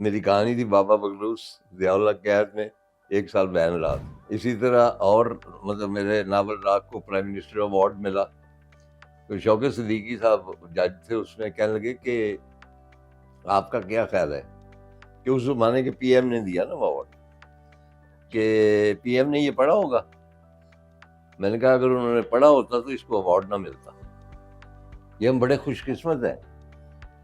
میری کہانی تھی بابا بغلوس ضیاء اللہ قید میں 1 سال بہن رہا. اسی طرح اور مطلب میرے ناول راگ کو پرائم منسٹر ایوارڈ ملا. تو شوکت صدیقی صاحب جج تھے, اس میں کہنے لگے کہ آپ کا کیا خیال ہے کہ اس زمانے کے پی ایم نے دیا نا ایوارڈ, کہ پی ایم نے یہ پڑھا ہوگا. میں نے کہا اگر انہوں نے پڑھا ہوتا تو اس کو ایوارڈ نہ ملتا. یہ ہم بڑے خوش قسمت ہیں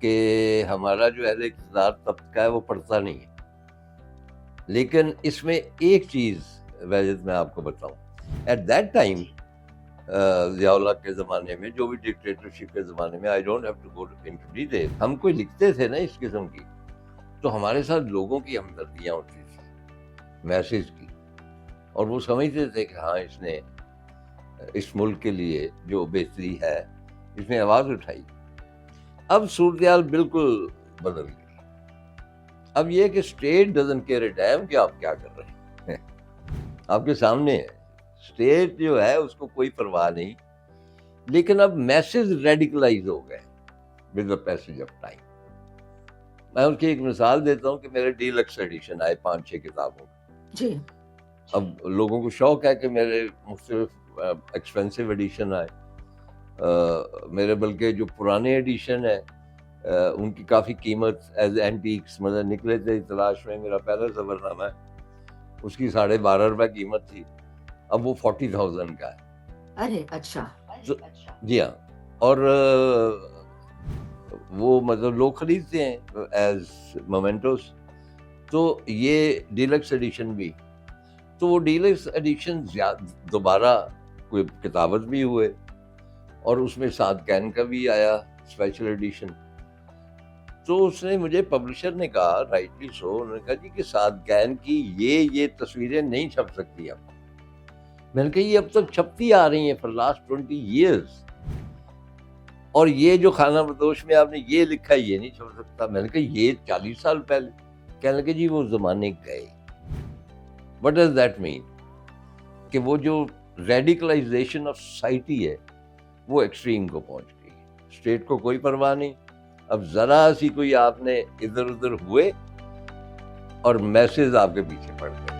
کہ ہمارا جو اہل اقتدار طبقہ ہے وہ پڑھتا نہیں ہے. لیکن اس میں ایک چیز ویجد میں آپ کو بتاؤں, at that time Zia Ullah کے زمانے میں, جو بھی ڈکٹیٹرشپ کے زمانے میں, I don't have to go into detail, ہم کوئی لکھتے تھے نا اس قسم کی, تو ہمارے ساتھ لوگوں کی ہمدردیاں ہوتی تھیں میسج کی, اور وہ سمجھتے تھے کہ ہاں اس نے اس ملک کے لیے جو بہتری ہے اس نے آواز اٹھائی. اب صورتحال بالکل بدل گئی. اب یہ کہ state doesn't care a damn کہ آپ کیا کر رہے ہیں, آپ کے سامنے ہے. اسٹیٹ جو ہے اس کو کوئی پرواہ نہیں, لیکن اب میسج ریڈیکلائز ہو گئے with the passage of time. میں اس کی ایک مثال دیتا ہوں کہ میرے ڈیلکس ایڈیشن آئے 5-6 کتابوں جی. اب لوگوں کو شوق ہے کہ میرے مختلف ایکسپینسو ایڈیشن آئے. میرے بلکہ جو پرانے ایڈیشن ہیں ان کی کافی قیمت ایز اینٹیکس, مطلب نکلے تھے تلاش میں, میرا پہلا سفر نامہ ہے اس کی 12.5 روپے قیمت تھی, اب وہ 40,000 کا ہے. ارے اچھا. جی ہاں, اور وہ مطلب لوگ خریدتے ہیں ایز مومنٹوس. تو یہ ڈیلکس ایڈیشن بھی, تو وہ ڈیلکس ایڈیشن دوبارہ کوئی کتابت بھی ہوئے, اور اس میں سعد کین کا بھی آیا اسپیشل ایڈیشن. تو اس نے مجھے, پبلشر نے کہا, رائٹلی سو, انہوں نے کہا جی کہ سعد کین کی یہ تصویریں نہیں چھپ سکتی اب. میں نے کہا یہ اب تک چھپتی آ رہی ہیں فار لاسٹ 20 years, اور یہ جو خانہ بدوش میں آپ نے یہ لکھا ہے یہ نہیں چھپ سکتا. میں نے کہا یہ 40 سال پہلے. کہنے لگے جی وہ زمانے گئے. وٹ ڈز دیٹ مین؟ کہ وہ جو ریڈیکلائزیشن آف سوسائٹی ہے وہ ایکسٹریم کو پہنچ گئی. اسٹیٹ کو کوئی پرواہ نہیں, اب ذرا سی کوئی آپ نے ادھر ادھر ہوئے اور میسز آپ کے پیچھے پڑ گئے.